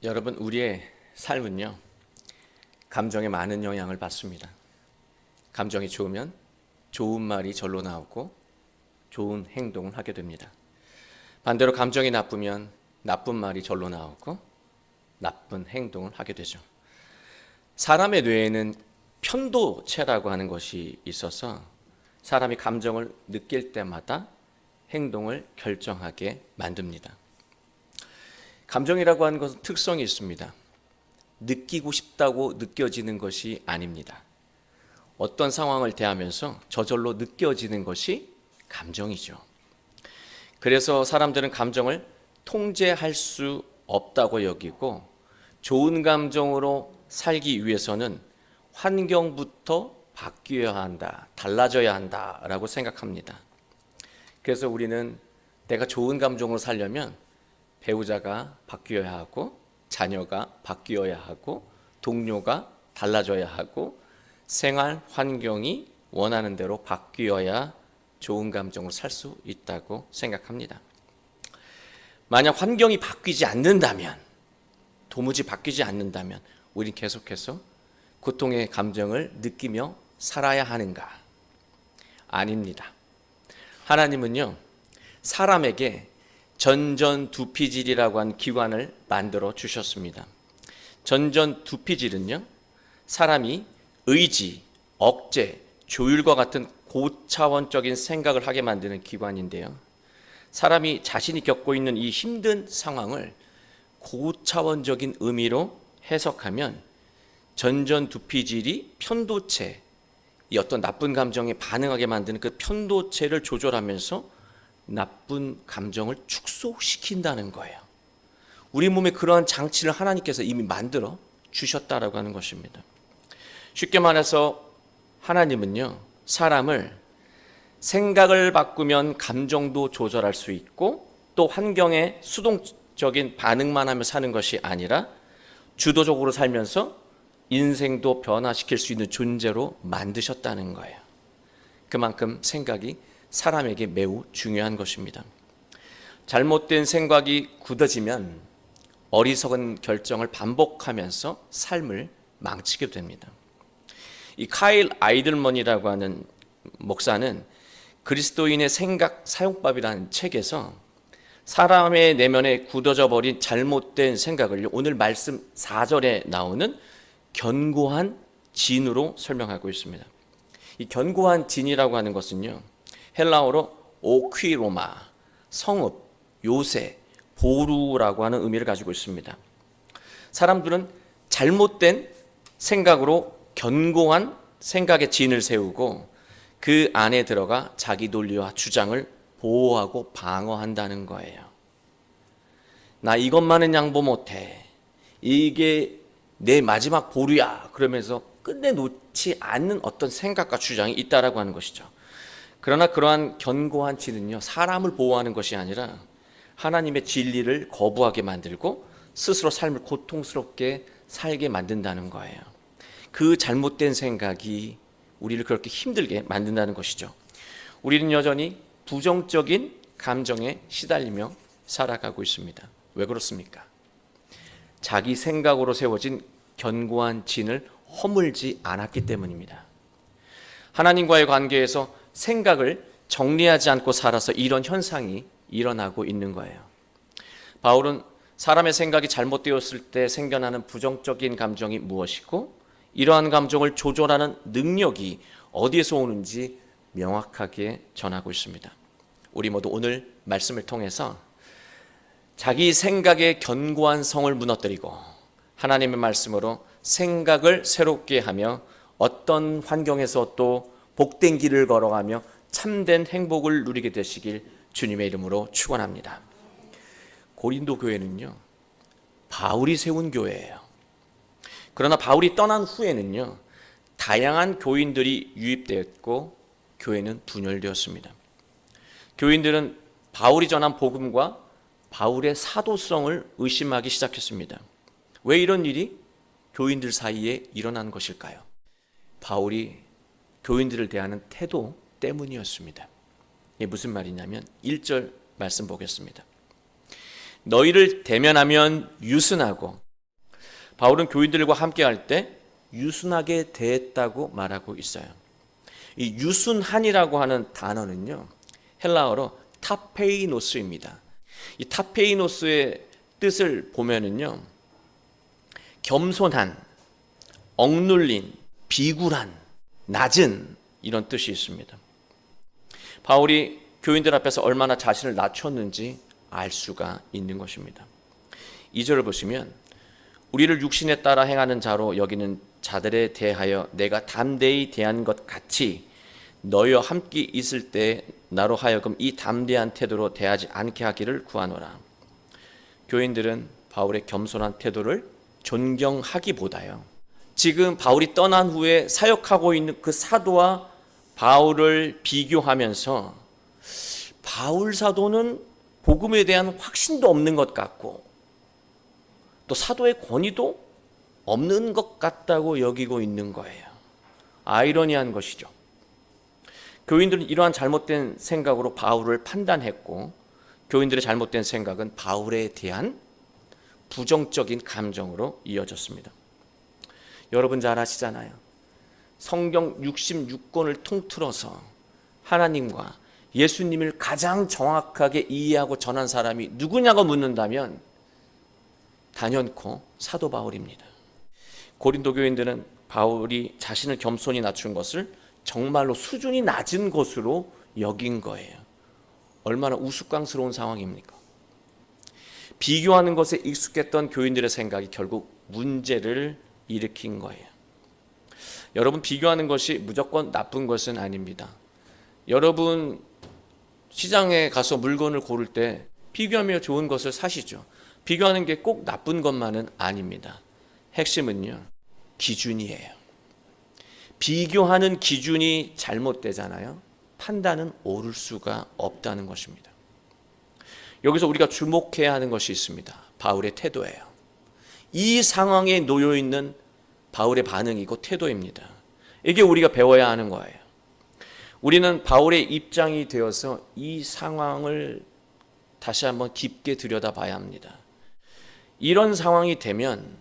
여러분, 우리의 삶은요, 감정에 많은 영향을 받습니다. 감정이 좋으면 좋은 말이 절로 나오고 좋은 행동을 하게 됩니다. 반대로 감정이 나쁘면 나쁜 말이 절로 나오고 나쁜 행동을 하게 되죠. 사람의 뇌에는 편도체라고 하는 것이 있어서 사람이 감정을 느낄 때마다 행동을 결정하게 만듭니다. 감정이라고 하는 것은 특성이 있습니다. 느끼고 싶다고 느껴지는 것이 아닙니다. 어떤 상황을 대하면서 저절로 느껴지는 것이 감정이죠. 그래서 사람들은 감정을 통제할 수 없다고 여기고 좋은 감정으로 살기 위해서는 환경부터 바뀌어야 한다, 달라져야 한다라고 생각합니다. 그래서 우리는 내가 좋은 감정으로 살려면 배우자가 바뀌어야 하고 자녀가 바뀌어야 하고 동료가 달라져야 하고 생활 환경이 원하는 대로 바뀌어야 좋은 감정으로 살 수 있다고 생각합니다. 만약 환경이 바뀌지 않는다면, 도무지 바뀌지 않는다면 우린 계속해서 고통의 감정을 느끼며 살아야 하는가? 아닙니다. 하나님은요, 사람에게 전전두피질이라고 한 기관을 만들어 주셨습니다. 전전두피질은요, 사람이 의지, 억제, 조율과 같은 고차원적인 생각을 하게 만드는 기관인데요. 사람이 자신이 겪고 있는 이 힘든 상황을 고차원적인 의미로 해석하면 전전두피질이 편도체, 이 어떤 나쁜 감정에 반응하게 만드는 그 편도체를 조절하면서 나쁜 감정을 축소시킨다는 거예요. 우리 몸에 그러한 장치를 하나님께서 이미 만들어 주셨다라고 하는 것입니다. 쉽게 말해서 하나님은요, 사람을 생각을 바꾸면 감정도 조절할 수 있고 또 환경에 수동적인 반응만 하며 사는 것이 아니라 주도적으로 살면서 인생도 변화시킬 수 있는 존재로 만드셨다는 거예요. 그만큼 생각이 사람에게 매우 중요한 것입니다. 잘못된 생각이 굳어지면 어리석은 결정을 반복하면서 삶을 망치게 됩니다. 이 카일 아이들먼이라고 하는 목사는 그리스도인의 생각 사용법이라는 책에서 사람의 내면에 굳어져 버린 잘못된 생각을 오늘 말씀 4절에 나오는 견고한 진으로 설명하고 있습니다. 이 견고한 진이라고 하는 것은요, 헬라어로 오퀴로마, 성읍, 요새, 보루라고 하는 의미를 가지고 있습니다. 사람들은 잘못된 생각으로 견고한 생각의 진을 세우고 그 안에 들어가 자기 논리와 주장을 보호하고 방어한다는 거예요. 나 이것만은 양보 못해. 이게 내 마지막 보루야. 그러면서 끝내놓지 않는 어떤 생각과 주장이 있다라고 하는 것이죠. 그러나 그러한 견고한 진은요, 사람을 보호하는 것이 아니라 하나님의 진리를 거부하게 만들고 스스로 삶을 고통스럽게 살게 만든다는 거예요. 그 잘못된 생각이 우리를 그렇게 힘들게 만든다는 것이죠. 우리는 여전히 부정적인 감정에 시달리며 살아가고 있습니다. 왜 그렇습니까? 자기 생각으로 세워진 견고한 진을 허물지 않았기 때문입니다. 하나님과의 관계에서 생각을 정리하지 않고 살아서 이런 현상이 일어나고 있는 거예요. 바울은 사람의 생각이 잘못되었을 때 생겨나는 부정적인 감정이 무엇이고 이러한 감정을 조절하는 능력이 어디에서 오는지 명확하게 전하고 있습니다. 우리 모두 오늘 말씀을 통해서 자기 생각의 견고한 성을 무너뜨리고 하나님의 말씀으로 생각을 새롭게 하며 어떤 환경에서 또 복된 길을 걸어가며 참된 행복을 누리게 되시길 주님의 이름으로 축원합니다. 고린도 교회는요, 바울이 세운 교회예요. 그러나 바울이 떠난 후에는요, 다양한 교인들이 유입되었고 교회는 분열되었습니다. 교인들은 바울이 전한 복음과 바울의 사도성을 의심하기 시작했습니다. 왜 이런 일이 교인들 사이에 일어난 것일까요? 바울이 교인들을 대하는 태도 때문이었습니다. 이게 무슨 말이냐면 1절 말씀 보겠습니다. 너희를 대면하면 유순하고, 바울은 교인들과 함께할 때 유순하게 대했다고 말하고 있어요. 이 유순한이라고 하는 단어는요, 헬라어로 타페이노스입니다. 이 타페이노스의 뜻을 보면은요, 겸손한, 억눌린, 비굴한, 낮은, 이런 뜻이 있습니다. 바울이 교인들 앞에서 얼마나 자신을 낮췄는지 알 수가 있는 것입니다. 2절을 보시면 우리를 육신에 따라 행하는 자로 여기는 자들에 대하여 내가 담대히 대한 것 같이 너희와 함께 있을 때 나로 하여금 이 담대한 태도로 대하지 않게 하기를 구하노라. 교인들은 바울의 겸손한 태도를 존경하기보다요, 지금 바울이 떠난 후에 사역하고 있는 그 사도와 바울을 비교하면서 바울 사도는 복음에 대한 확신도 없는 것 같고 또 사도의 권위도 없는 것 같다고 여기고 있는 거예요. 아이러니한 것이죠. 교인들은 이러한 잘못된 생각으로 바울을 판단했고, 교인들의 잘못된 생각은 바울에 대한 부정적인 감정으로 이어졌습니다. 여러분 잘 아시잖아요. 성경 66권을 통틀어서 하나님과 예수님을 가장 정확하게 이해하고 전한 사람이 누구냐고 묻는다면 단연코 사도 바울입니다. 고린도 교인들은 바울이 자신을 겸손히 낮춘 것을 정말로 수준이 낮은 것으로 여긴 거예요. 얼마나 우스꽝스러운 상황입니까? 비교하는 것에 익숙했던 교인들의 생각이 결국 문제를 일으킨 거예요. 여러분, 비교하는 것이 무조건 나쁜 것은 아닙니다. 여러분 시장에 가서 물건을 고를 때 비교하며 좋은 것을 사시죠. 비교하는 게 꼭 나쁜 것만은 아닙니다. 핵심은요, 기준이에요. 비교하는 기준이 잘못되잖아요. 판단은 옳을 수가 없다는 것입니다. 여기서 우리가 주목해야 하는 것이 있습니다. 바울의 태도예요. 이 상황에 놓여 있는 바울의 반응이고 태도입니다. 이게 우리가 배워야 하는 거예요. 우리는 바울의 입장이 되어서 이 상황을 다시 한번 깊게 들여다봐야 합니다. 이런 상황이 되면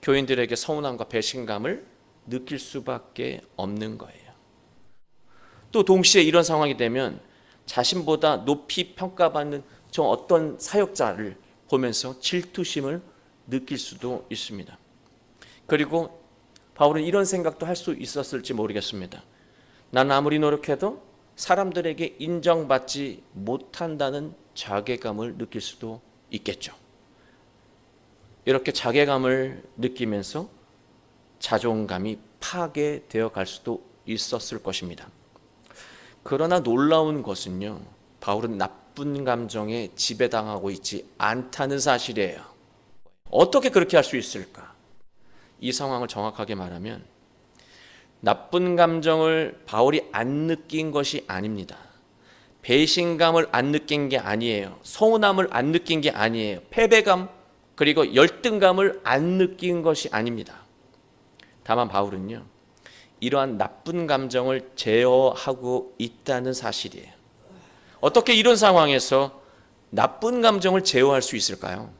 교인들에게 서운함과 배신감을 느낄 수밖에 없는 거예요. 또 동시에 이런 상황이 되면 자신보다 높이 평가받는 저 어떤 사역자를 보면서 질투심을 느낄 수도 있습니다. 그리고 바울은 이런 생각도 할 수 있었을지 모르겠습니다. 난 아무리 노력해도 사람들에게 인정받지 못한다는 자괴감을 느낄 수도 있겠죠. 이렇게 자괴감을 느끼면서 자존감이 파괴되어 갈 수도 있었을 것입니다. 그러나 놀라운 것은요, 바울은 나쁜 감정에 지배당하고 있지 않다는 사실이에요. 어떻게 그렇게 할 수 있을까? 이 상황을 정확하게 말하면 나쁜 감정을 바울이 안 느낀 것이 아닙니다. 배신감을 안 느낀 게 아니에요. 서운함을 안 느낀 게 아니에요. 패배감 그리고 열등감을 안 느낀 것이 아닙니다. 다만 바울은요, 이러한 나쁜 감정을 제어하고 있다는 사실이에요. 어떻게 이런 상황에서 나쁜 감정을 제어할 수 있을까요?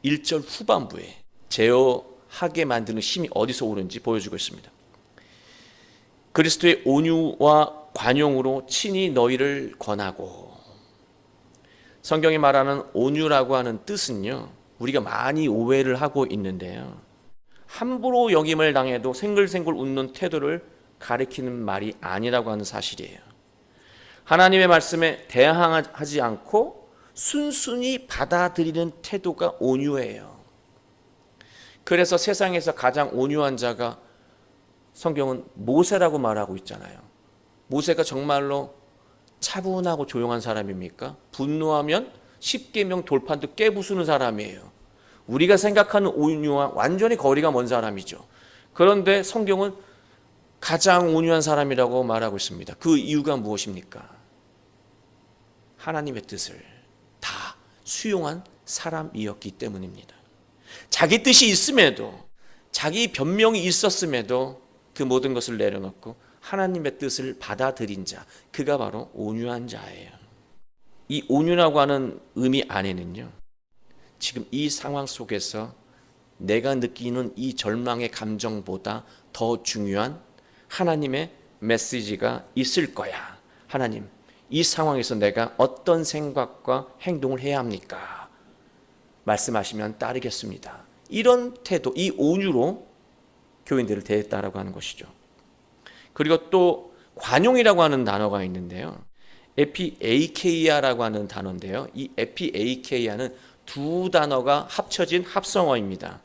1절 후반부에 제어하게 만드는 힘이 어디서 오는지 보여주고 있습니다. 그리스도의 온유와 관용으로 친히 너희를 권하고. 성경이 말하는 온유라고 하는 뜻은요, 우리가 많이 오해를 하고 있는데요, 함부로 역임을 당해도 생글생글 웃는 태도를 가리키는 말이 아니라고 하는 사실이에요. 하나님의 말씀에 대항하지 않고 순순히 받아들이는 태도가 온유해요. 그래서 세상에서 가장 온유한 자가 성경은 모세라고 말하고 있잖아요. 모세가 정말로 차분하고 조용한 사람입니까? 분노하면 10계명 돌판도 깨부수는 사람이에요. 우리가 생각하는 온유와 완전히 거리가 먼 사람이죠. 그런데 성경은 가장 온유한 사람이라고 말하고 있습니다. 그 이유가 무엇입니까? 하나님의 뜻을 다 수용한 사람이었기 때문입니다. 자기 뜻이 있음에도, 자기 변명이 있었음에도 그 모든 것을 내려놓고 하나님의 뜻을 받아들인 자, 그가 바로 온유한 자예요. 이 온유라고 하는 의미 안에는요, 지금 이 상황 속에서 내가 느끼는 이 절망의 감정보다 더 중요한 하나님의 메시지가 있을 거야. 하나님, 이 상황에서 내가 어떤 생각과 행동을 해야 합니까? 말씀하시면 따르겠습니다. 이런 태도, 이 온유로 교인들을 대했다라고 하는 것이죠. 그리고 또 관용이라고 하는 단어가 있는데요. 에피에이케이아라고 하는 단어인데요. 이 에피에이케이아는 두 단어가 합쳐진 합성어입니다.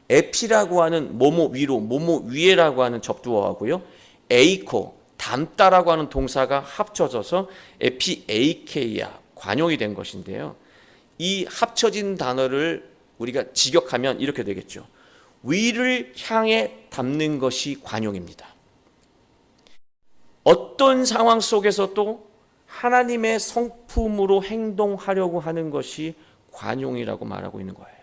에피라고 하는 뭐뭐 위로, 뭐뭐 위에라고 하는 접두어하고요. 에이코, 담다라고 하는 동사가 합쳐져서 에피에이케이아, 관용이 된 것인데요. 이 합쳐진 단어를 우리가 직역하면 이렇게 되겠죠. 위를 향해 담는 것이 관용입니다. 어떤 상황 속에서도 하나님의 성품으로 행동하려고 하는 것이 관용이라고 말하고 있는 거예요.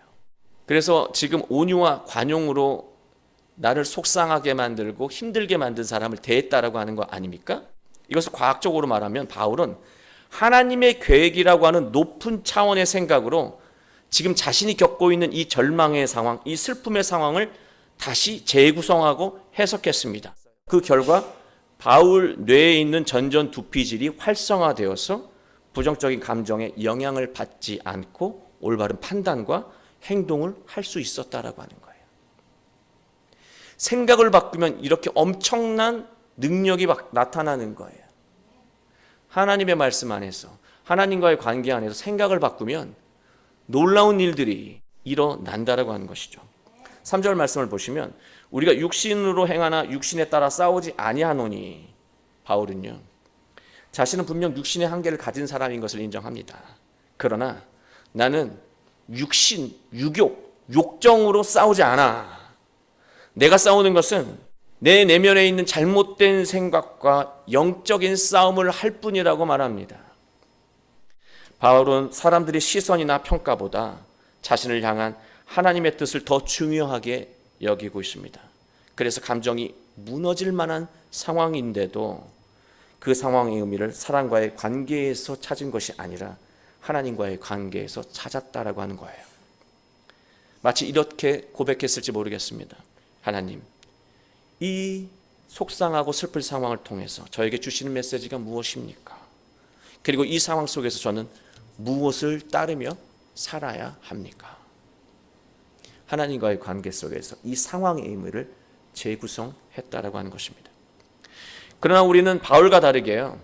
그래서 지금 온유와 관용으로 나를 속상하게 만들고 힘들게 만든 사람을 대했다라고 하는 거 아닙니까? 이것을 과학적으로 말하면 바울은 하나님의 계획이라고 하는 높은 차원의 생각으로 지금 자신이 겪고 있는 이 절망의 상황, 이 슬픔의 상황을 다시 재구성하고 해석했습니다. 그 결과 바울 뇌에 있는 전전 두피질이 활성화되어서 부정적인 감정에 영향을 받지 않고 올바른 판단과 행동을 할 수 있었다라고 하는 거예요. 생각을 바꾸면 이렇게 엄청난 능력이 나타나는 거예요. 하나님의 말씀 안에서, 하나님과의 관계 안에서 생각을 바꾸면 놀라운 일들이 일어난다라고 하는 것이죠. 3절 말씀을 보시면 우리가 육신으로 행하나 육신에 따라 싸우지 아니하노니, 바울은요, 자신은 분명 육신의 한계를 가진 사람인 것을 인정합니다. 그러나 나는 육신, 욕정으로 싸우지 않아. 내가 싸우는 것은 내 내면에 있는 잘못된 생각과 영적인 싸움을 할 뿐이라고 말합니다. 바울은 사람들의 시선이나 평가보다 자신을 향한 하나님의 뜻을 더 중요하게 여기고 있습니다. 그래서 감정이 무너질 만한 상황인데도 그 상황의 의미를 사람과의 관계에서 찾은 것이 아니라 하나님과의 관계에서 찾았다라고 하는 거예요. 마치 이렇게 고백했을지 모르겠습니다. 하나님, 이 속상하고 슬플 상황을 통해서 저에게 주시는 메시지가 무엇입니까? 그리고 이 상황 속에서 저는 무엇을 따르며 살아야 합니까? 하나님과의 관계 속에서 이 상황의 의미를 재구성했다라고 하는 것입니다. 그러나 우리는 바울과 다르게요,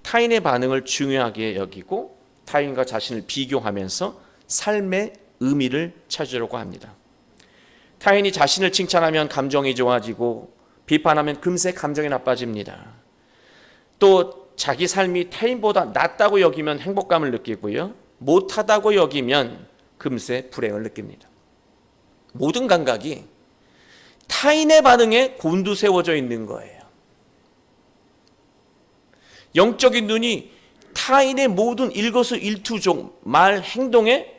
타인의 반응을 중요하게 여기고 타인과 자신을 비교하면서 삶의 의미를 찾으려고 합니다. 타인이 자신을 칭찬하면 감정이 좋아지고 비판하면 금세 감정이 나빠집니다. 또 자기 삶이 타인보다 낫다고 여기면 행복감을 느끼고요, 못하다고 여기면 금세 불행을 느낍니다. 모든 감각이 타인의 반응에 곤두세워져 있는 거예요. 영적인 눈이 타인의 모든 일거수일투족, 말, 행동에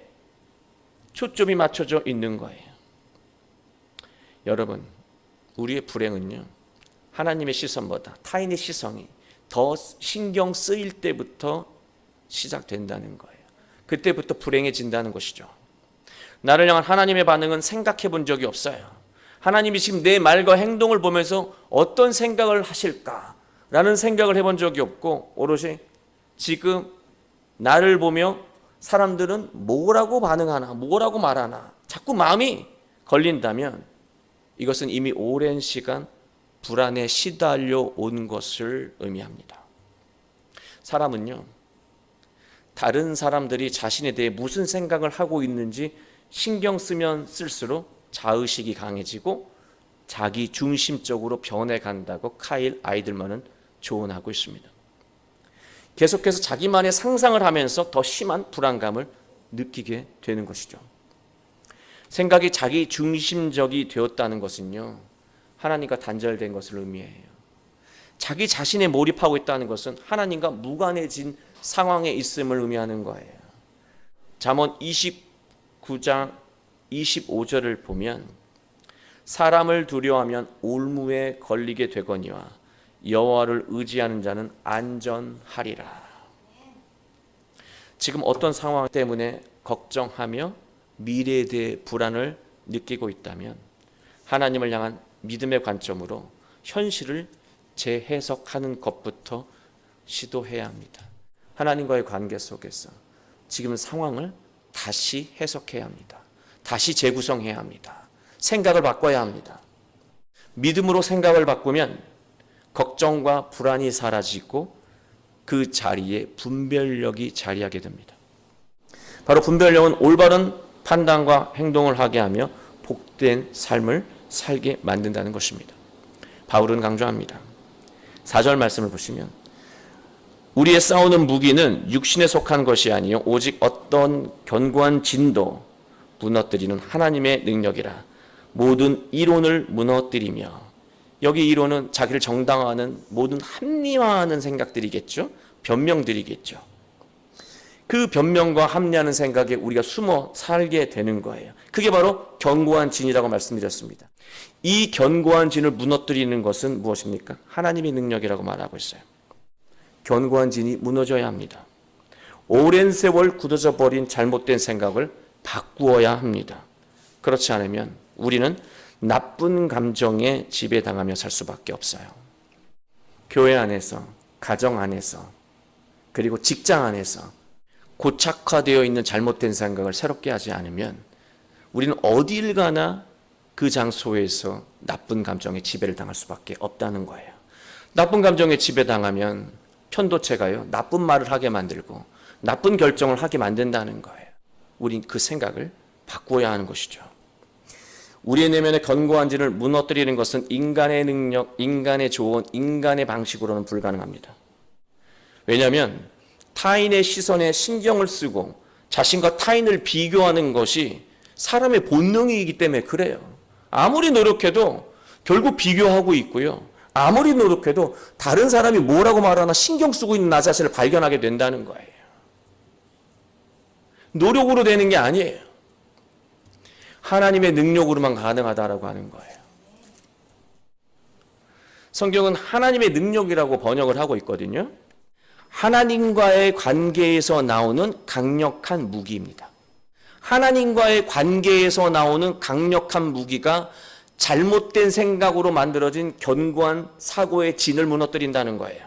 초점이 맞춰져 있는 거예요. 여러분, 우리의 불행은요, 하나님의 시선보다 타인의 시선이 더 신경 쓰일 때부터 시작된다는 거예요. 그때부터 불행해진다는 것이죠. 나를 향한 하나님의 반응은 생각해 본 적이 없어요. 하나님이 지금 내 말과 행동을 보면서 어떤 생각을 하실까라는 생각을 해본 적이 없고, 오롯이 지금 나를 보며 사람들은 뭐라고 반응하나, 뭐라고 말하나 자꾸 마음이 걸린다면 이것은 이미 오랜 시간 불안에 시달려 온 것을 의미합니다. 사람은요, 다른 사람들이 자신에 대해 무슨 생각을 하고 있는지 신경 쓰면 쓸수록 자의식이 강해지고 자기 중심적으로 변해간다고 카일 아이들만은 조언하고 있습니다. 계속해서 자기만의 상상을 하면서 더 심한 불안감을 느끼게 되는 것이죠. 생각이 자기 중심적이 되었다는 것은요, 하나님과 단절된 것을 의미해요. 자기 자신에 몰입하고 있다는 것은 하나님과 무관해진 상황에 있음을 의미하는 거예요. 잠언 29장 25절을 보면 사람을 두려워하면 올무에 걸리게 되거니와 여호와를 의지하는 자는 안전하리라. 지금 어떤 상황 때문에 걱정하며 미래에 대해 불안을 느끼고 있다면 하나님을 향한 믿음의 관점으로 현실을 재해석하는 것부터 시도해야 합니다. 하나님과의 관계 속에서 지금 상황을 다시 해석해야 합니다. 다시 재구성해야 합니다. 생각을 바꿔야 합니다. 믿음으로 생각을 바꾸면 걱정과 불안이 사라지고 그 자리에 분별력이 자리하게 됩니다. 바로 분별력은 올바른 판단과 행동을 하게 하며 복된 삶을 살게 만든다는 것입니다. 바울은 강조합니다. 4절 말씀을 보시면 우리의 싸우는 무기는 육신에 속한 것이 아니요 오직 어떤 견고한 진도 무너뜨리는 하나님의 능력이라. 모든 이론을 무너뜨리며, 여기 이론은 자기를 정당화하는 모든 합리화하는 생각들이겠죠. 변명들이겠죠. 그 변명과 합리하는 생각에 우리가 숨어 살게 되는 거예요. 그게 바로 견고한 진이라고 말씀드렸습니다. 이 견고한 진을 무너뜨리는 것은 무엇입니까? 하나님의 능력이라고 말하고 있어요. 견고한 진이 무너져야 합니다. 오랜 세월 굳어져 버린 잘못된 생각을 바꾸어야 합니다. 그렇지 않으면 우리는 나쁜 감정에 지배당하며 살 수밖에 없어요. 교회 안에서, 가정 안에서, 그리고 직장 안에서 고착화되어 있는 잘못된 생각을 새롭게 하지 않으면 우리는 어딜 가나 그 장소에서 나쁜 감정에 지배를 당할 수밖에 없다는 거예요. 나쁜 감정에 지배당하면 편도체가요, 나쁜 말을 하게 만들고 나쁜 결정을 하게 만든다는 거예요. 우린 그 생각을 바꾸어야 하는 것이죠. 우리의 내면의 견고한 진을 무너뜨리는 것은 인간의 능력, 인간의 조언, 인간의 방식으로는 불가능합니다. 왜냐하면 타인의 시선에 신경을 쓰고 자신과 타인을 비교하는 것이 사람의 본능이기 때문에 그래요. 아무리 노력해도 결국 비교하고 있고요. 아무리 노력해도 다른 사람이 뭐라고 말하나 신경 쓰고 있는 나 자신을 발견하게 된다는 거예요. 노력으로 되는 게 아니에요. 하나님의 능력으로만 가능하다라고 하는 거예요. 성경은 하나님의 능력이라고 번역을 하고 있거든요. 하나님과의 관계에서 나오는 강력한 무기입니다. 하나님과의 관계에서 나오는 강력한 무기가 잘못된 생각으로 만들어진 견고한 사고의 진을 무너뜨린다는 거예요.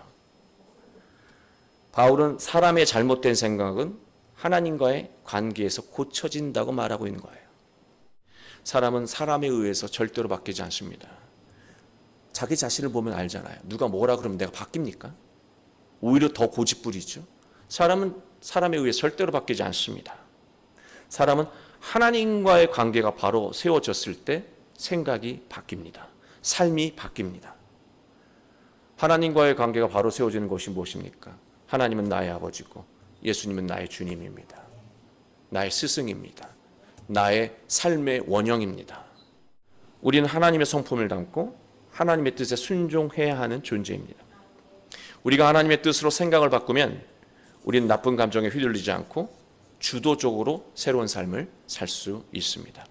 바울은 사람의 잘못된 생각은 하나님과의 관계에서 고쳐진다고 말하고 있는 거예요. 사람은 사람에 의해서 절대로 바뀌지 않습니다. 자기 자신을 보면 알잖아요. 누가 뭐라 그러면 내가 바뀝니까? 오히려 더 고집부리죠. 사람은 사람에 의해 절대로 바뀌지 않습니다. 사람은 하나님과의 관계가 바로 세워졌을 때 생각이 바뀝니다. 삶이 바뀝니다. 하나님과의 관계가 바로 세워지는 것이 무엇입니까? 하나님은 나의 아버지고 예수님은 나의 주님입니다. 나의 스승입니다. 나의 삶의 원형입니다. 우리는 하나님의 성품을 담고 하나님의 뜻에 순종해야 하는 존재입니다. 우리가 하나님의 뜻으로 생각을 바꾸면 우리는 나쁜 감정에 휘둘리지 않고 주도적으로 새로운 삶을 살 수 있습니다.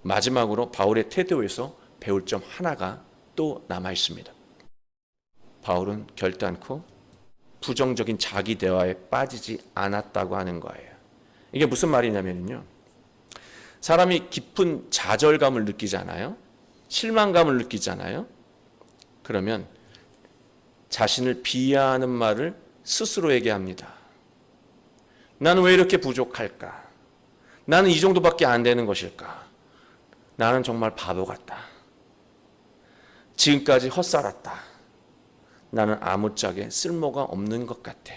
마지막으로 바울의 태도에서 배울 점 하나가 또 남아 있습니다. 바울은 결단코 부정적인 자기 대화에 빠지지 않았다고 하는 거예요. 이게 무슨 말이냐면요. 사람이 깊은 좌절감을 느끼잖아요. 실망감을 느끼잖아요. 그러면 자신을 비하하는 말을 스스로에게 합니다. 나는 왜 이렇게 부족할까? 나는 이 정도밖에 안 되는 것일까? 나는 정말 바보 같다. 지금까지 헛살았다. 나는 아무짝에 쓸모가 없는 것 같아.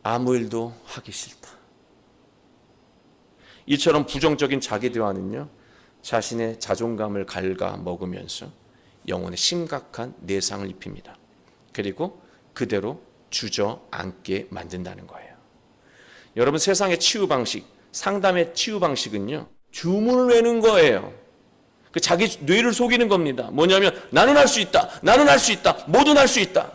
아무 일도 하기 싫다. 이처럼 부정적인 자기 대화는요, 자신의 자존감을 갉아먹으면서 영혼에 심각한 내상을 입힙니다. 그리고 그대로 주저앉게 만든다는 거예요. 여러분, 세상의 치유 방식, 상담의 치유 방식은요, 주문을 내는 거예요. 그 자기 뇌를 속이는 겁니다. 뭐냐면 나는 할 수 있다. 나는 할 수 있다. 뭐든 할 수 있다.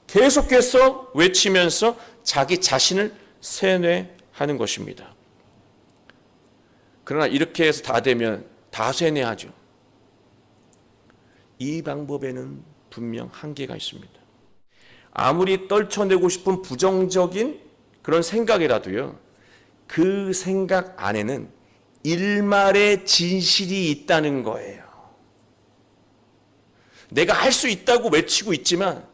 계속해서 외치면서 자기 자신을 세뇌하는 것입니다. 그러나 이렇게 해서 다 되면 다 세뇌하죠. 이 방법에는 분명 한계가 있습니다. 아무리 떨쳐내고 싶은 부정적인 그런 생각이라도요, 그 생각 안에는 일말의 진실이 있다는 거예요. 내가 할 수 있다고 외치고 있지만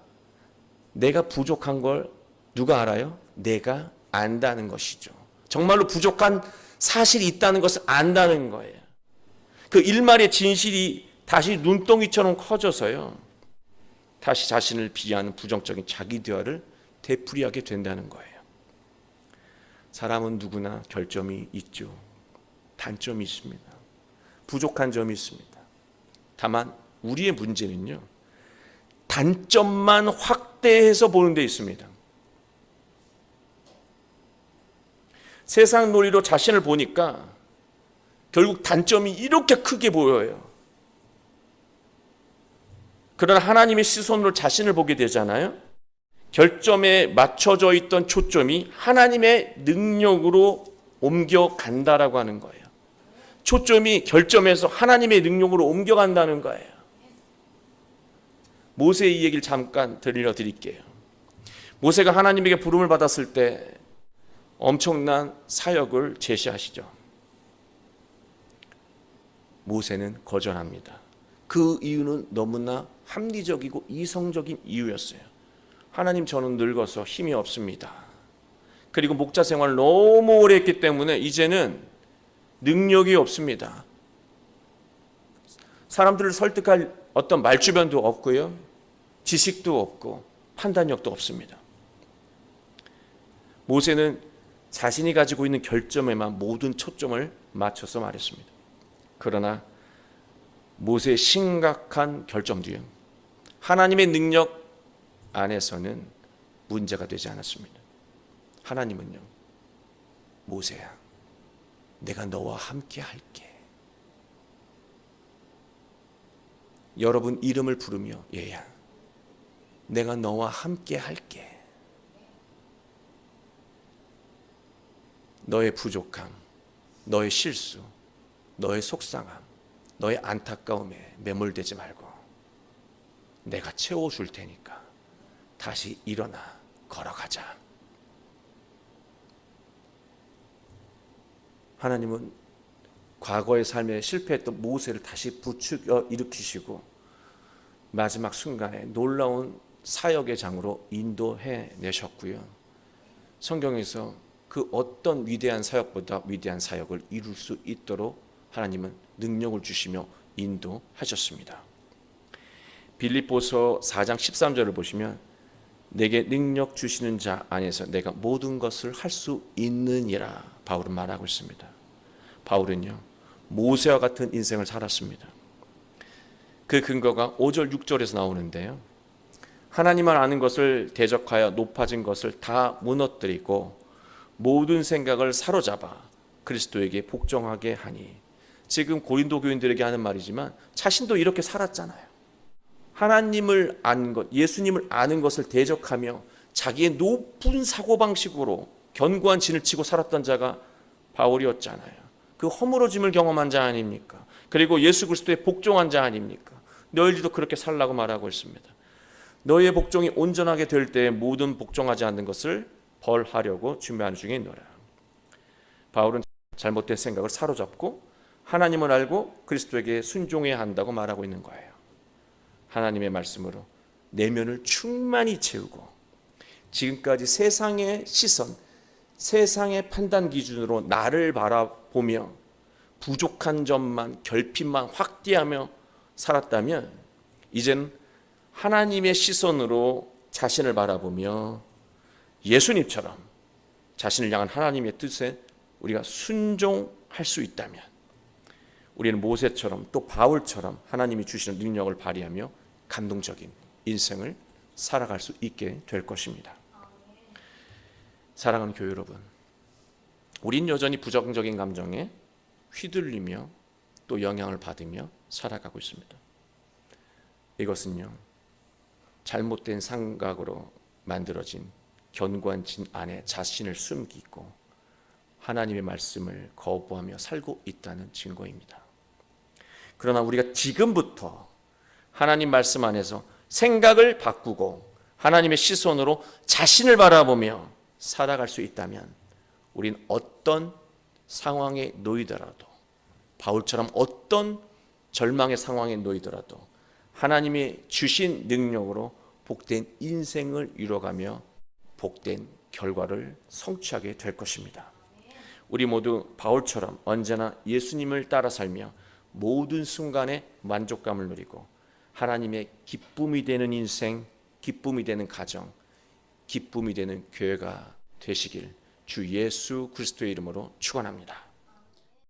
내가 부족한 걸 누가 알아요? 내가 안다는 것이죠. 정말로 부족한 사실이 있다는 것을 안다는 거예요. 그 일말의 진실이 다시 눈덩이처럼 커져서요, 다시 자신을 비하하는 부정적인 자기 대화를 되풀이하게 된다는 거예요. 사람은 누구나 결점이 있죠. 단점이 있습니다. 부족한 점이 있습니다. 다만 우리의 문제는요, 단점만 확대해서 보는 데 있습니다. 세상 논리로 자신을 보니까 결국 단점이 이렇게 크게 보여요. 그러나 하나님의 시선으로 자신을 보게 되잖아요. 결점에 맞춰져 있던 초점이 하나님의 능력으로 옮겨간다라고 하는 거예요. 초점이 결점에서 하나님의 능력으로 옮겨간다는 거예요. 모세의 이 얘기를 잠깐 들려드릴게요. 모세가 하나님에게 부름을 받았을 때 엄청난 사역을 제시하시죠. 모세는 거절합니다. 그 이유는 너무나 합리적이고 이성적인 이유였어요. 하나님, 저는 늙어서 힘이 없습니다. 그리고 목자 생활을 너무 오래 했기 때문에 이제는 능력이 없습니다. 사람들을 설득할 어떤 말주변도 없고요, 지식도 없고 판단력도 없습니다. 모세는 자신이 가지고 있는 결점에만 모든 초점을 맞춰서 말했습니다. 그러나 모세의 심각한 결점도요, 하나님의 능력 안에서는 문제가 되지 않았습니다. 하나님은요, 모세야, 내가 너와 함께 할게. 여러분 이름을 부르며, 얘야, 내가 너와 함께 할게. 너의 부족함, 너의 실수, 너의 속상함, 너의 안타까움에 매몰되지 말고 내가 채워줄 테니까 다시 일어나 걸어가자. 하나님은 과거의 삶에 실패했던 모세를 다시 부추겨 일으키시고 마지막 순간에 놀라운 사역의 장으로 인도해 내셨고요, 성경에서 그 어떤 위대한 사역보다 위대한 사역을 이룰 수 있도록 하나님은 능력을 주시며 인도하셨습니다. 빌립보서 4장 13절을 보시면 내게 능력 주시는 자 안에서 내가 모든 것을 할 수 있느니라 바울은 말하고 있습니다. 바울은요, 모세와 같은 인생을 살았습니다. 그 근거가 5절 6절에서 나오는데요, 하나님을 아는 것을 대적하여 높아진 것을 다 무너뜨리고 모든 생각을 사로잡아 그리스도에게 복종하게 하니. 지금 고린도 교인들에게 하는 말이지만 자신도 이렇게 살았잖아요. 하나님을 아는 것, 예수님을 아는 것을 대적하며 자기의 높은 사고방식으로 견고한 진을 치고 살았던 자가 바울이었잖아요. 그 허물어짐을 경험한 자 아닙니까? 그리고 예수 그리스도에 복종한 자 아닙니까? 너희들도 그렇게 살라고 말하고 있습니다. 너희의 복종이 온전하게 될 때에 모든 복종하지 않는 것을 벌하려고 준비하는 중에 있노라. 바울은 잘못된 생각을 사로잡고 하나님을 알고 그리스도에게 순종해야 한다고 말하고 있는 거예요. 하나님의 말씀으로 내면을 충만히 채우고 지금까지 세상의 시선, 세상의 판단 기준으로 나를 바라보며 부족한 점만, 결핍만 확대하며 살았다면 이제는 하나님의 시선으로 자신을 바라보며 예수님처럼 자신을 향한 하나님의 뜻에 우리가 순종할 수 있다면 우리는 모세처럼 또 바울처럼 하나님이 주시는 능력을 발휘하며 감동적인 인생을 살아갈 수 있게 될 것입니다. 사랑하는 교회 여러분, 우린 여전히 부정적인 감정에 휘둘리며 또 영향을 받으며 살아가고 있습니다. 이것은요, 잘못된 생각으로 만들어진 견고한 진 안에 자신을 숨기고 하나님의 말씀을 거부하며 살고 있다는 증거입니다. 그러나 우리가 지금부터 하나님 말씀 안에서 생각을 바꾸고 하나님의 시선으로 자신을 바라보며 살아갈 수 있다면 우린 어떤 상황에 놓이더라도, 바울처럼 어떤 절망의 상황에 놓이더라도 하나님이 주신 능력으로 복된 인생을 이뤄가며 복된 결과를 성취하게 될 것입니다. 우리 모두 바울처럼 언제나 예수님을 따라 살며 모든 순간에 만족감을 누리고 하나님의 기쁨이 되는 인생, 기쁨이 되는 가정, 기쁨이 되는 교회가 되시길 주 예수 그리스도의 이름으로 축원합니다.